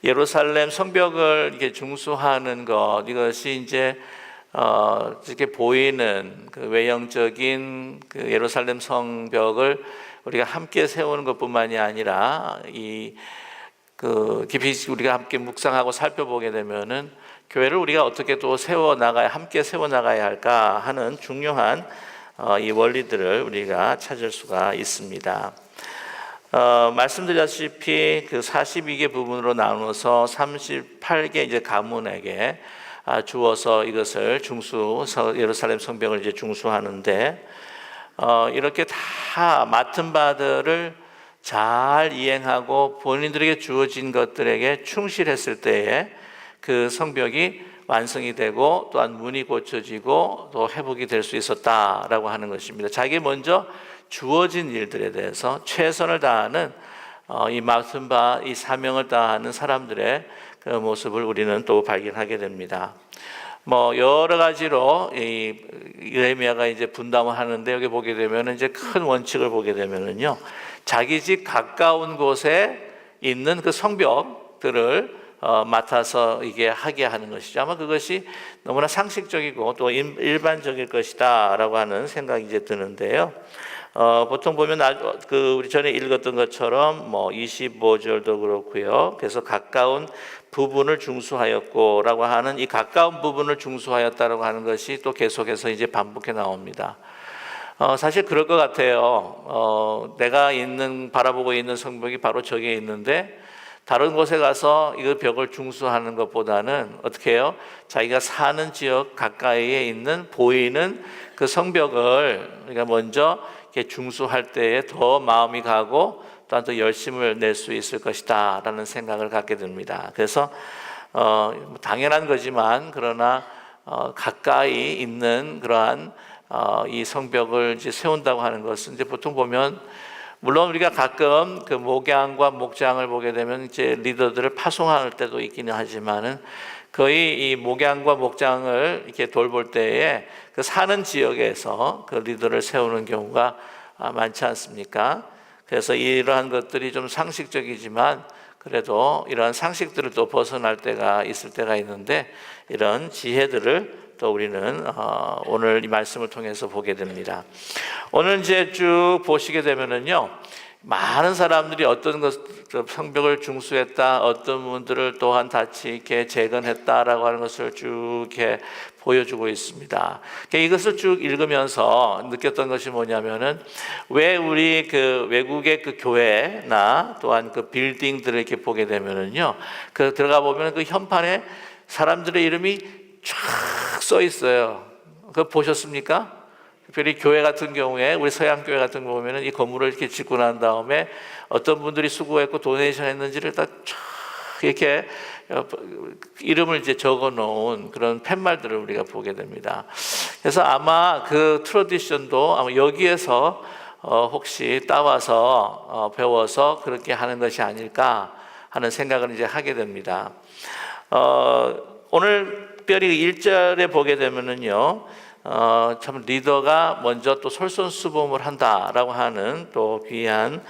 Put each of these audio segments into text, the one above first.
예루살렘 성벽을 이렇게 중수하는 것, 이것이 이제 이렇게 보이는 그 외형적인 그 예루살렘 성벽을 우리가 함께 세우는 것뿐만이 아니라 깊이 우리가 함께 묵상하고 살펴보게 되면은 교회를 우리가 어떻게 또 함께 세워 나가야 할까 하는 중요한 이 원리들을 우리가 찾을 수가 있습니다. 말씀드렸다시피 그 42개 부분으로 나누어서 38개 이제 가문에게 주어서 이것을 예루살렘 성벽을 이제 중수하는데, 이렇게 다 맡은 바들을 잘 이행하고 본인들에게 주어진 것들에게 충실했을 때에 그 성벽이 완성이 되고 또한 문이 고쳐지고 또 회복이 될 수 있었다라고 하는 것입니다. 자기 먼저 주어진 일들에 대해서 최선을 다하는 이 맡은 바, 이 사명을 다하는 사람들의 그 모습을 우리는 또 발견하게 됩니다. 여러 가지로 느헤미야가 이제 분담을 하는데, 여기 보게 되면 이제 큰 원칙을 보게 되면은요, 자기 집 가까운 곳에 있는 그 성벽들을 맡아서 이게 하게 하는 것이죠. 아마 그것이 너무나 상식적이고 또 일반적일 것이다라고 하는 생각이 이제 드는데요. 보통 보면 우리 전에 읽었던 것처럼 25절도 그렇고요. 그래서 가까운 부분을 중수하였고라고 하는 이 가까운 부분을 중수하였다라고 하는 것이 또 계속해서 이제 반복해 나옵니다. 사실 그럴 것 같아요. 내가 바라보고 있는 성벽이 바로 저기에 있는데 다른 곳에 가서 이 벽을 중수하는 것보다는 어떻게 해요? 자기가 사는 지역 가까이에 있는 보이는 그 성벽을 우리가 먼저 이렇게 중수할 때에 더 마음이 가고 또한 더 열심을 낼 수 있을 것이다 라는 생각을 갖게 됩니다. 그래서 당연한 거지만 그러나 가까이 있는 그러한 이 성벽을 이제 세운다고 하는 것은 이제 보통 보면, 물론 우리가 가끔 그 목양과 목장을 보게 되면 이제 리더들을 파송할 때도 있기는 하지만은 거의 이 목양과 목장을 이렇게 돌볼 때에 그 사는 지역에서 그 리더를 세우는 경우가 많지 않습니까? 그래서 이러한 것들이 좀 상식적이지만 그래도 이러한 상식들을 또 벗어날 때가 있을 때가 있는데, 이런 지혜들을 또 우리는 오늘 이 말씀을 통해서 보게 됩니다. 오늘 이제 쭉 보시게 되면은요, 많은 사람들이 어떤 성벽을 중수했다, 어떤 분들을 또한 다치 이렇게 재건했다라고 하는 것을 쭉 이렇게 보여주고 있습니다. 이것을 쭉 읽으면서 느꼈던 것이 뭐냐면은, 왜 우리 그 외국의 그 교회나 또한 그 빌딩들을 이렇게 보게 되면은요, 그 들어가 보면 그 현판에 사람들의 이름이 쫙 써 있어요. 그거 보셨습니까? 특별히 교회 같은 경우에, 우리 서양 교회 같은 거 보면은 이 건물을 이렇게 짓고 난 다음에 어떤 분들이 수고했고 도네이션 했는지를 다 쫙 이렇게 이름을 이제 적어 놓은 그런 팻말들을 우리가 보게 됩니다. 그래서 아마 그 트래디션도 아마 여기에서 혹시 따와서 배워서 그렇게 하는 것이 아닐까 하는 생각을 이제 하게 됩니다. 오늘 특별히 1절에 보게 되면은요, 참 리더가 먼저 또 솔선수범을 한다라고 하는 또 귀한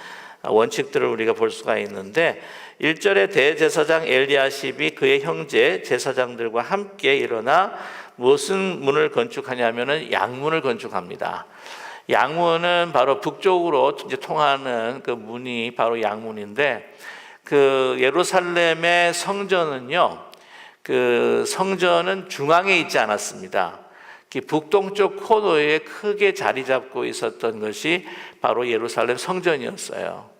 원칙들을 우리가 볼 수가 있는데, 1절에 대제사장 엘리야십이 그의 형제 제사장들과 함께 일어나 무슨 문을 건축하냐면은 양문을 건축합니다. 양문은 바로 북쪽으로 이제 통하는 그 문이 바로 양문인데, 그 예루살렘의 성전은요, 그 성전은 중앙에 있지 않았습니다. 북동쪽 코너에 크게 자리 잡고 있었던 것이 바로 예루살렘 성전이었어요.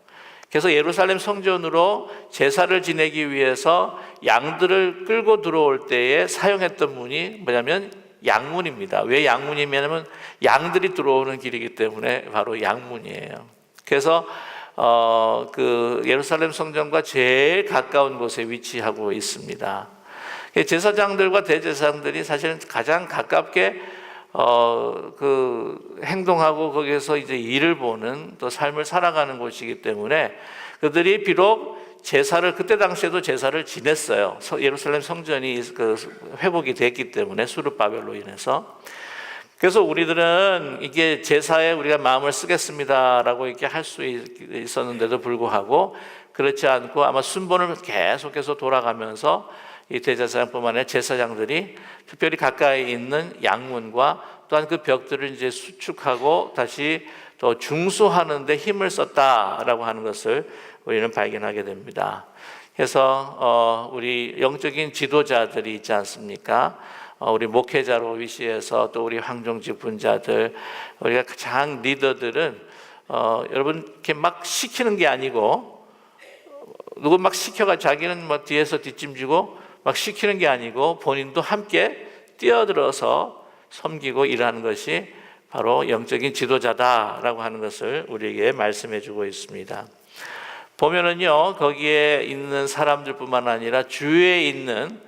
그래서 예루살렘 성전으로 제사를 지내기 위해서 양들을 끌고 들어올 때에 사용했던 문이 뭐냐면 양문입니다. 왜 양문이냐면 양들이 들어오는 길이기 때문에 바로 양문이에요. 그래서 그 예루살렘 성전과 제일 가까운 곳에 위치하고 있습니다. 제사장들과 대제사장들이 사실은 가장 가깝게 그 행동하고 거기에서 이제 일을 보는 또 삶을 살아가는 곳이기 때문에 그들이 비록 제사를 그때 당시에도 제사를 지냈어요. 예루살렘 성전이 그 회복이 됐기 때문에 수르바벨로 인해서. 그래서 우리들은 이게 제사에 우리가 마음을 쓰겠습니다라고 이렇게 할 수 있었는데도 불구하고 그렇지 않고 아마 순번을 계속해서 돌아가면서 이 대제사장뿐만 아니라 제사장들이 특별히 가까이 있는 양문과 또한 그 벽들을 이제 수축하고 다시 또 중수하는 데 힘을 썼다라고 하는 것을 우리는 발견하게 됩니다. 그래서 우리 영적인 지도자들이 있지 않습니까? 우리 목회자로 위시해서 또 우리 황종직 분자들, 우리가 가장 리더들은 여러분 이렇게 막 시키는 게 아니고, 누구 막 시켜가 자기는 뭐 뒤에서 뒷짐지고 막 시키는 게 아니고 본인도 함께 뛰어들어서 섬기고 일하는 것이 바로 영적인 지도자다라고 하는 것을 우리에게 말씀해 주고 있습니다. 보면은요, 거기에 있는 사람들뿐만 아니라 주위에 있는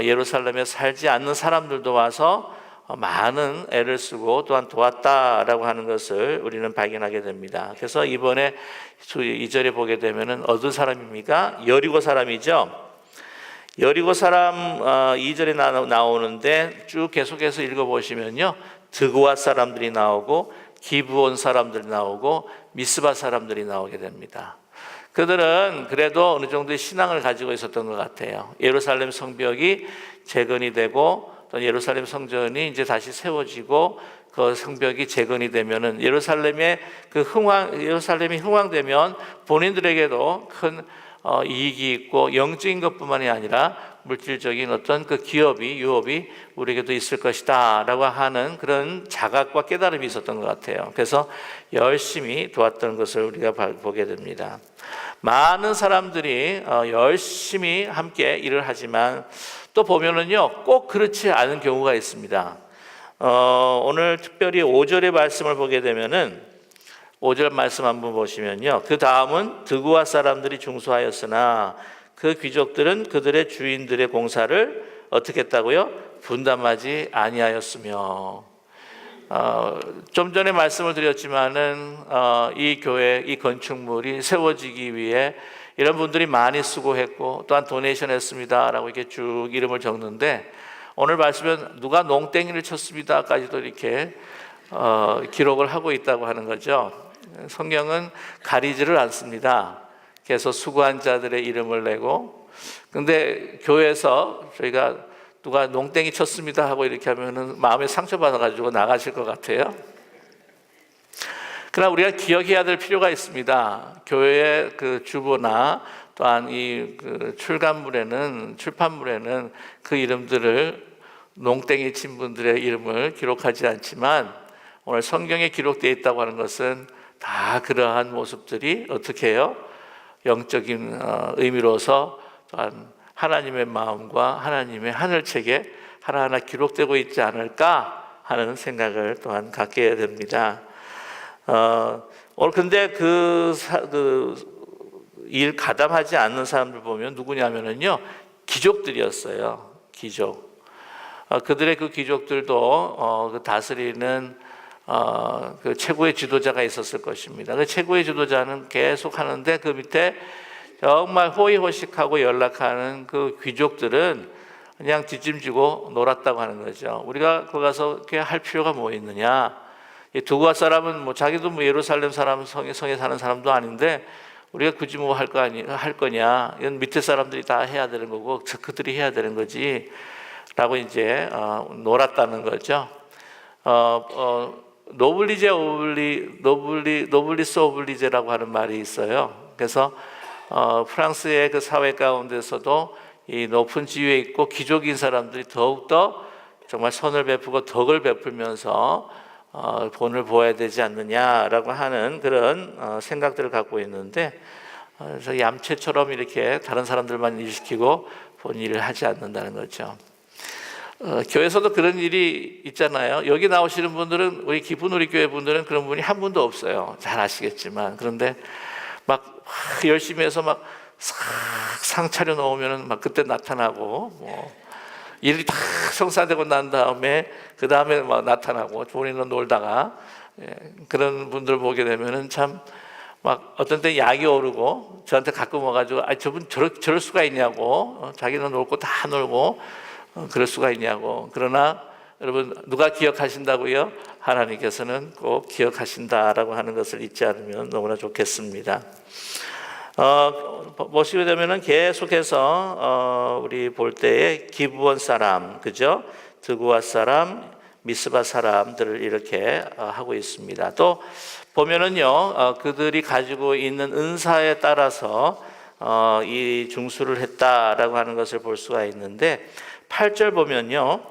예루살렘에 살지 않는 사람들도 와서 많은 애를 쓰고 또한 도왔다라고 하는 것을 우리는 발견하게 됩니다. 그래서 이번에 2절에 보게 되면은 어떤 사람입니까? 여리고 사람이죠. 여리고 사람 2절에 나오는데 쭉 계속해서 읽어보시면요, 드고아 사람들이 나오고 기브온 사람들이 나오고 미스바 사람들이 나오게 됩니다. 그들은 그래도 어느 정도의 신앙을 가지고 있었던 것 같아요. 예루살렘 성벽이 재건이 되고 또 예루살렘 성전이 이제 다시 세워지고 그 성벽이 재건이 되면은 예루살렘이 흥왕되면 본인들에게도 큰 이익이 있고 영적인 것뿐만이 아니라 물질적인 어떤 그 유업이 우리에게도 있을 것이다라고 하는 그런 자각과 깨달음이 있었던 것 같아요. 그래서 열심히 도왔던 것을 우리가 보게 됩니다. 많은 사람들이 열심히 함께 일을 하지만 또 보면은요, 꼭 그렇지 않은 경우가 있습니다. 오늘 특별히 5절의 말씀을 보게 되면은 5절 말씀 한번 보시면요, 그 다음은 드고아 사람들이 중수하였으나 그 귀족들은 그들의 주인들의 공사를 어떻게 했다고요? 분담하지 아니하였으며. 좀 전에 말씀을 드렸지만은 이 교회, 이 건축물이 세워지기 위해 이런 분들이 많이 수고했고 또한 도네이션 했습니다라고 이렇게 쭉 이름을 적는데, 오늘 말씀은 누가 농땡이를 쳤습니다까지도 이렇게 기록을 하고 있다고 하는 거죠. 성경은 가리지를 않습니다. 그래서 수고한 자들의 이름을 내고, 근데 교회에서 저희가 누가 농땡이 쳤습니다 하고 이렇게 하면은 마음에 상처받아가지고 나가실 것 같아요. 그러나 우리가 기억해야 될 필요가 있습니다. 교회의 그 주보나 또한 이 그 출판물에는 그 이름들을, 농땡이 친 분들의 이름을 기록하지 않지만 오늘 성경에 기록되어 있다고 하는 것은 다 그러한 모습들이 어떻게 해요? 영적인 의미로서 또한 하나님의 마음과 하나님의 하늘책에 하나하나 기록되고 있지 않을까 하는 생각을 또한 갖게 됩니다. 오늘 근데 일 가담하지 않는 사람들 보면 누구냐면은요, 귀족들이었어요. 귀족. 그들의 그 귀족들도 그 다스리는 그 최고의 지도자가 있었을 것입니다. 그 최고의 지도자는 계속 하는데 그 밑에 정말 호의호식하고 연락하는 그 귀족들은 그냥 뒷짐지고 놀았다고 하는 거죠. 우리가 거기 가서 그렇게 할 필요가 뭐 있느냐? 이 두고아 사람은 뭐 자기도 뭐 예루살렘 사람 성에 사는 사람도 아닌데 우리가 굳이 뭐 할 거냐? 이건 밑에 사람들이 다 해야 되는 거고 그들이 해야 되는 거지. 라고 이제 놀았다는 거죠. 노블리스 오블리제라고 하는 말이 있어요. 그래서 프랑스의 그 사회 가운데서도 이 높은 지위에 있고 귀족인 사람들이 더욱더 정말 선을 베푸고 덕을 베풀면서 본을 보아야 되지 않느냐라고 하는 그런 생각들을 갖고 있는데, 그래서 얌체처럼 이렇게 다른 사람들만 일시키고 본 일을 하지 않는다는 거죠. 교회에서도 그런 일이 있잖아요. 여기 나오시는 분들은, 우리 기쁜 우리 교회 분들은 그런 분이 한 분도 없어요. 잘 아시겠지만. 그런데 막 열심히 해서 막 상 차려 놓으면 막 그때 나타나고, 뭐 일이 다 성사되고 난 다음에 그 다음에 막 나타나고 본인은 놀다가, 그런 분들 보게 되면은 참 막 어떤 때 약이 오르고 저한테 가끔 와가지고 저분 저럴 수가 있냐고, 자기는 놀고 다 놀고 그럴 수가 있냐고. 그러나 여러분, 누가 기억하신다고요? 하나님께서는 꼭 기억하신다라고 하는 것을 잊지 않으면 너무나 좋겠습니다. 보시게 되면은 계속해서 우리 볼 때에 기브온 사람, 그죠? 드구아 사람, 미스바 사람들을 이렇게 하고 있습니다. 또 보면은요, 그들이 가지고 있는 은사에 따라서 이 중수를 했다라고 하는 것을 볼 수가 있는데 8절 보면요,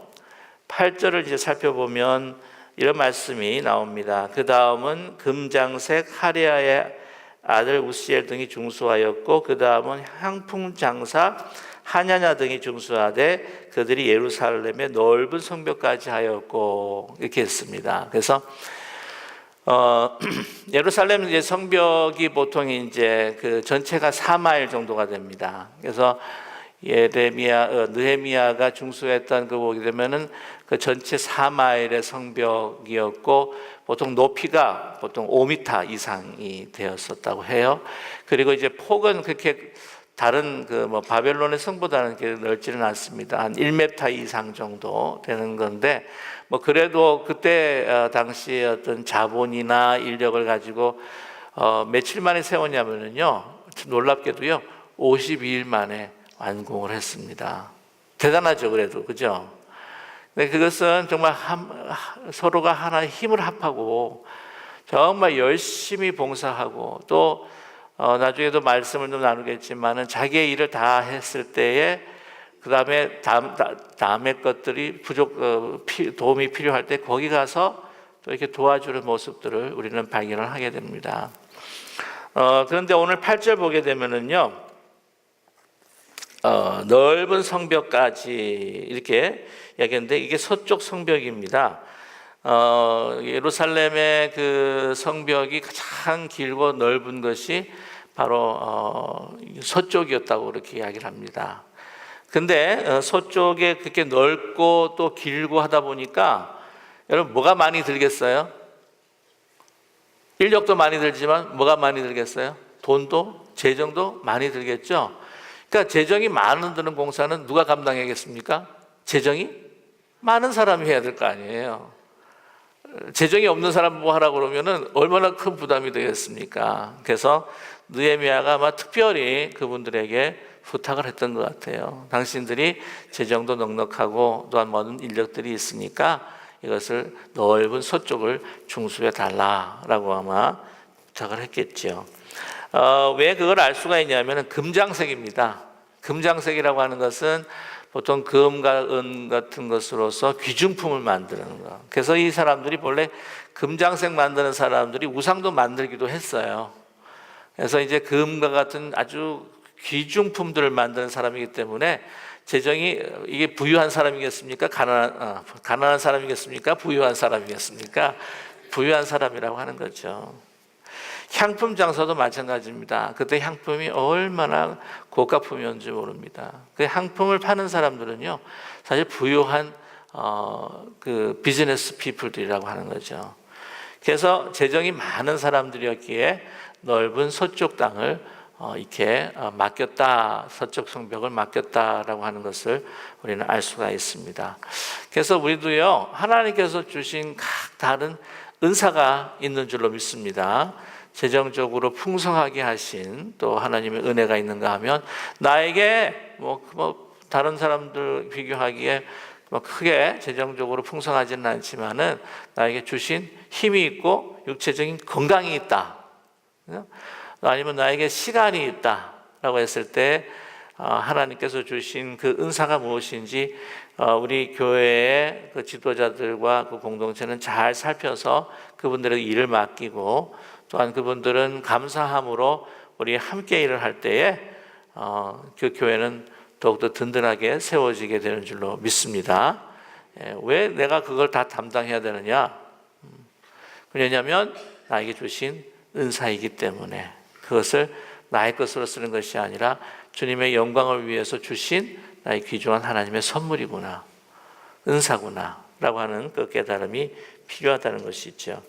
8절을 이제 살펴보면 이런 말씀이 나옵니다. 그 다음은 금장색 하레아의 아들 우시엘 등이 중수하였고 그 다음은 향품 장사 하냐냐 등이 중수하되 그들이 예루살렘의 넓은 성벽까지 하였고 이렇게 했습니다. 그래서 예루살렘 이제 성벽이 보통 이제 그 전체가 4마일 정도가 됩니다. 그래서 느헤미야가 중수했던 그 보게 되면은 그 전체 4마일의 성벽이었고 보통 높이가 보통 5m 이상이 되었었다고 해요. 그리고 이제 폭은 그렇게 다른 그 뭐 바벨론의 성보다는 그렇게 넓지는 않습니다. 한 1m 이상 정도 되는 건데 뭐 그래도 그때 당시 어떤 자본이나 인력을 가지고 며칠 만에 세웠냐면은요, 놀랍게도요 52일 만에 완공을 했습니다. 대단하죠, 그래도 그죠? 근데 그것은 정말 서로가 하나의 힘을 합하고 정말 열심히 봉사하고 또 나중에도 말씀을 좀 나누겠지만은 자기의 일을 다 했을 때에 그 다음에 다음의 것들이 도움이 필요할 때 거기 가서 또 이렇게 도와주는 모습들을 우리는 발견을 하게 됩니다. 그런데 오늘 8절 보게 되면은요, 넓은 성벽까지 이렇게 이야기했는데 이게 서쪽 성벽입니다. 예루살렘의 그 성벽이 가장 길고 넓은 것이 바로 서쪽이었다고 그렇게 이야기를 합니다. 근데 서쪽에 그렇게 넓고 또 길고 하다 보니까 여러분 뭐가 많이 들겠어요? 인력도 많이 들지만 뭐가 많이 들겠어요? 돈도 재정도 많이 들겠죠. 그러니까 재정이 많은 드는 공사는 누가 감당하겠습니까? 재정이 많은 사람이 해야 될 거 아니에요. 재정이 없는 사람 뭐 하라고 그러면은 얼마나 큰 부담이 되겠습니까? 그래서 느헤미야가 아마 특별히 그분들에게 부탁을 했던 것 같아요. 당신들이 재정도 넉넉하고 또한 많은 인력들이 있으니까 이것을 넓은 서쪽을 중수해 달라라고 아마 부탁을 했겠죠. 왜 그걸 알 수가 있냐면 금장색입니다. 금장색이라고 하는 것은 보통 금과 은 같은 것으로서 귀중품을 만드는 거. 그래서 이 사람들이 본래 금장색 만드는 사람들이 우상도 만들기도 했어요. 그래서 이제 금과 같은 아주 귀중품들을 만드는 사람이기 때문에 재정이 이게 부유한 사람이겠습니까? 가난한 사람이겠습니까? 부유한 사람이겠습니까? 부유한 사람이라고 하는 거죠. 향품 장사도 마찬가지입니다. 그때 향품이 얼마나 고가품이었는지 모릅니다. 그 향품을 파는 사람들은요, 사실 부유한 그 비즈니스 피플들이라고 하는 거죠. 그래서 재정이 많은 사람들이었기에 넓은 서쪽 땅을 이렇게 맡겼다, 서쪽 성벽을 맡겼다라고 하는 것을 우리는 알 수가 있습니다. 그래서 우리도요, 하나님께서 주신 각 다른 은사가 있는 줄로 믿습니다. 재정적으로 풍성하게 하신 또 하나님의 은혜가 있는가 하면 나에게 뭐 다른 사람들 비교하기에 크게 재정적으로 풍성하지는 않지만은 나에게 주신 힘이 있고 육체적인 건강이 있다. 아니면 나에게 시간이 있다라고 했을 때 하나님께서 주신 그 은사가 무엇인지 우리 교회의 그 지도자들과 그 공동체는 잘 살펴서 그분들에게 일을 맡기고 또한 그분들은 감사함으로 우리 함께 일을 할 때에 그 교회는 더욱더 든든하게 세워지게 되는 줄로 믿습니다. 왜 내가 그걸 다 담당해야 되느냐? 왜냐하면 나에게 주신 은사이기 때문에 그것을 나의 것으로 쓰는 것이 아니라 주님의 영광을 위해서 주신 나의 귀중한 하나님의 선물이구나, 은사구나 라고 하는 그 깨달음이 필요하다는 것이 있죠.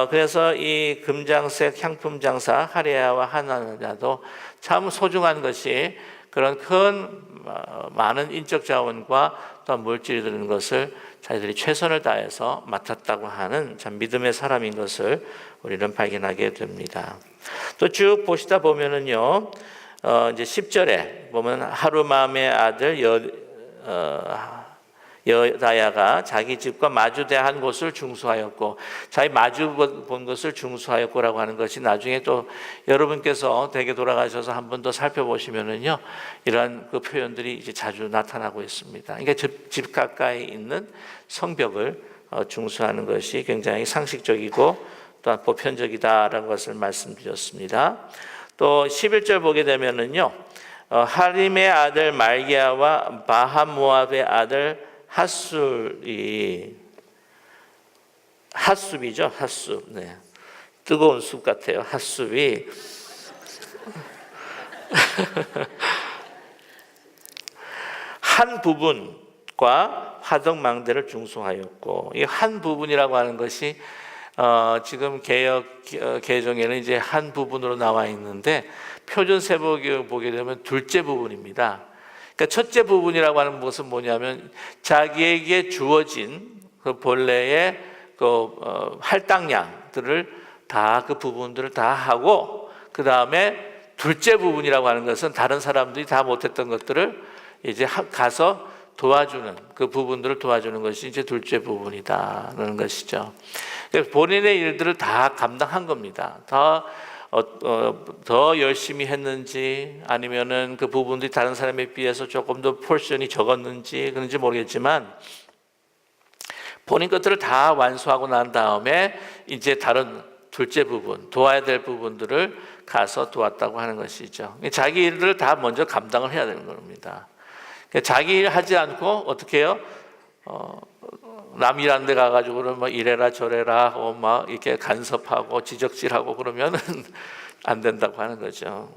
그래서 이 금장색 향품 장사 하레아와 하나냐도 참 소중한 것이 그런 큰 많은 인적 자원과 또 물질이 드는 것을 자기들이 최선을 다해서 맡았다고 하는 참 믿음의 사람인 것을 우리는 발견하게 됩니다. 또 쭉 보시다 보면은요, 이제 10절에 보면 하루맘의 아들 여다야가 자기 집과 마주대한 곳을 중수하였고, 자기 마주 본 것을 중수하였고라고 하는 것이 나중에 또 여러분께서 댁에 돌아가셔서 한 번 더 살펴보시면은요, 이러한 그 표현들이 이제 자주 나타나고 있습니다. 그러니까 집 가까이 있는 성벽을 중수하는 것이 굉장히 상식적이고 또한 보편적이다라는 것을 말씀드렸습니다. 또 11절 보게 되면은요, 하림의 아들 말기야와 바하모압의 아들 핫숲이죠. 핫숲. 네. 뜨거운 숲 같아요. 핫숲이 한 부분과 화덕망대를 중수하였고, 이 한 부분이라고 하는 것이 지금 개역 개정에는 이제 한 부분으로 나와 있는데 표준 세법을 보게 되면 둘째 부분입니다. 그러니까 첫째 부분이라고 하는 것은 뭐냐면 자기에게 주어진 그 본래의 그 할당량들을 다 그 부분들을 다 하고, 그 다음에 둘째 부분이라고 하는 것은 다른 사람들이 다 못했던 것들을 이제 가서 도와주는, 그 부분들을 도와주는 것이 이제 둘째 부분이다라는 것이죠. 본인의 일들을 다 감당한 겁니다. 더 열심히 했는지 아니면은 그 부분들이 다른 사람에 비해서 조금 더 포션이 적었는지 그런지 모르겠지만, 본인 것들을 다 완수하고 난 다음에 이제 다른 둘째 부분, 도와야 될 부분들을 가서 도왔다고 하는 것이죠. 자기 일을 다 먼저 감당을 해야 되는 겁니다. 자기 일 하지 않고 어떻게 해요? 남 일하는 데 가가지고 막 이래라 저래라 막 이렇게 간섭하고 지적질하고 그러면은 안 된다고 하는 거죠.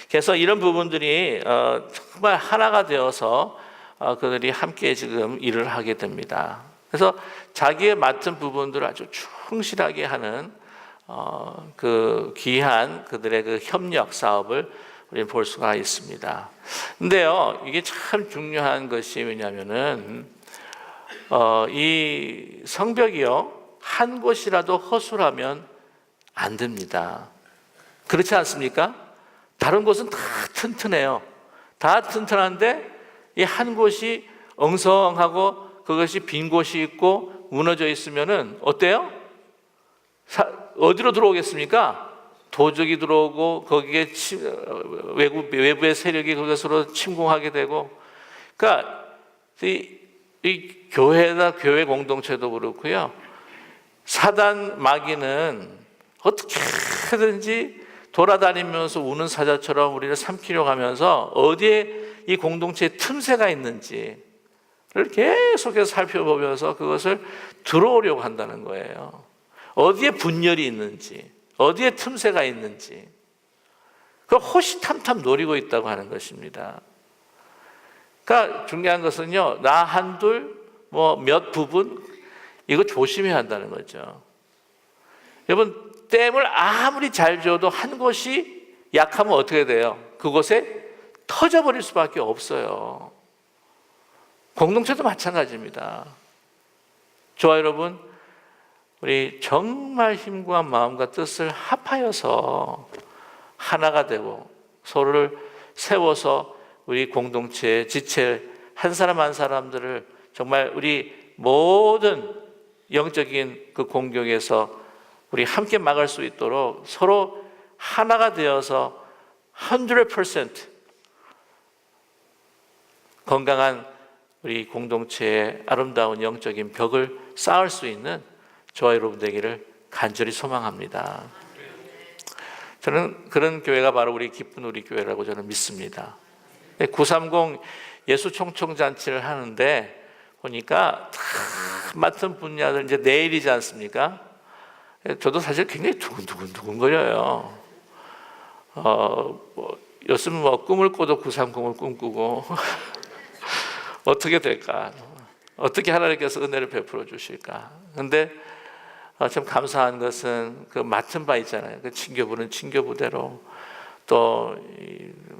그래서 이런 부분들이 정말 하나가 되어서 그들이 함께 지금 일을 하게 됩니다. 그래서 자기의 맡은 부분들을 아주 충실하게 하는 그 귀한 그들의 그 협력 사업을 우리는 볼 수가 있습니다. 근데요, 이게 참 중요한 것이 왜냐면은 이 성벽이요, 한 곳이라도 허술하면 안 됩니다. 그렇지 않습니까? 다른 곳은 다 튼튼해요. 다 튼튼한데 이 한 곳이 엉성하고 그것이 빈 곳이 있고 무너져 있으면은 어때요? 어디로 들어오겠습니까? 도적이 들어오고 거기에 외부의 세력이 그것으로 침공하게 되고, 그러니까 이 교회나 교회 공동체도 그렇고요, 사단 마귀는 어떻게든지 돌아다니면서 우는 사자처럼 우리를 삼키려고 하면서 어디에 이 공동체에 틈새가 있는지를 계속해서 살펴보면서 그것을 들어오려고 한다는 거예요. 어디에 분열이 있는지, 어디에 틈새가 있는지, 그걸 호시탐탐 노리고 있다고 하는 것입니다. 그러니까 중요한 것은요, 나 한둘 몇 부분 이거 조심해야 한다는 거죠. 여러분, 댐을 아무리 잘 지어도 한 곳이 약하면 어떻게 돼요? 그곳에 터져버릴 수밖에 없어요. 공동체도 마찬가지입니다. 저와 여러분, 우리 정말 힘과 마음과 뜻을 합하여서 하나가 되고 서로를 세워서 우리 공동체의 지체 한 사람 한 사람들을 정말 우리 모든 영적인 그 공격에서 우리 함께 막을 수 있도록 서로 하나가 되어서 100% 건강한 우리 공동체의 아름다운 영적인 벽을 쌓을 수 있는 저와 여러분 되기를 간절히 소망합니다. 저는 그런 교회가 바로 우리 기쁜 우리 교회라고 저는 믿습니다. 930 예수 총총잔치를 하는데 보니까 다 맡은 분야들 이제 내일이지 않습니까? 저도 사실 굉장히 두근두근 거려요. 요즘 꿈을 꿔도 930을 꿈꾸고 어떻게 될까? 어떻게 하나님께서 은혜를 베풀어 주실까? 근데 참 감사한 것은 그 맡은 바 있잖아요. 그 친교부는 친교부대로 또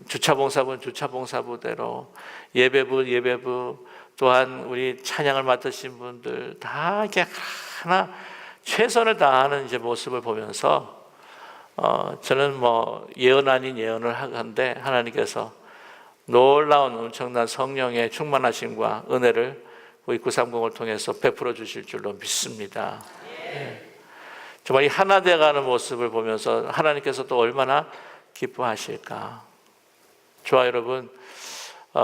주차봉사부는 주차봉사부대로, 예배부 또한 우리 찬양을 맡으신 분들 다 이렇게 하나 최선을 다하는 이제 모습을 보면서 저는 뭐 예언 아닌 예언을 하건대 하나님께서 놀라운 엄청난 성령의 충만하심과 은혜를 우리 930을 통해서 베풀어 주실 줄로 믿습니다. 정말 이 하나 되어가는 모습을 보면서 하나님께서 또 얼마나 기뻐하실까. 저와 여러분,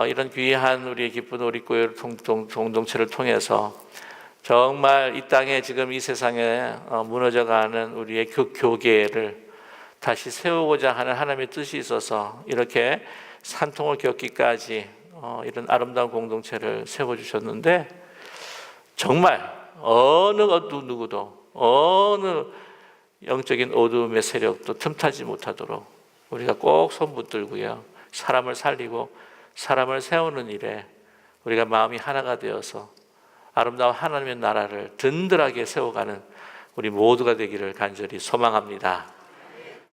이런 귀한 우리의 기쁜 우리 교회 공동체를 통해서 정말 이 땅에 지금 이 세상에 무너져가는 우리의 교계를 다시 세우고자 하는 하나님의 뜻이 있어서 이렇게 산통을 겪기까지 이런 아름다운 공동체를 세워주셨는데, 정말 어느 누구도 어느 영적인 어두움의 세력도 틈타지 못하도록 우리가 꼭 손 붙들고요, 사람을 살리고 사람을 세우는 일에 우리가 마음이 하나가 되어서 아름다운 하나님의 나라를 든든하게 세워가는 우리 모두가 되기를 간절히 소망합니다.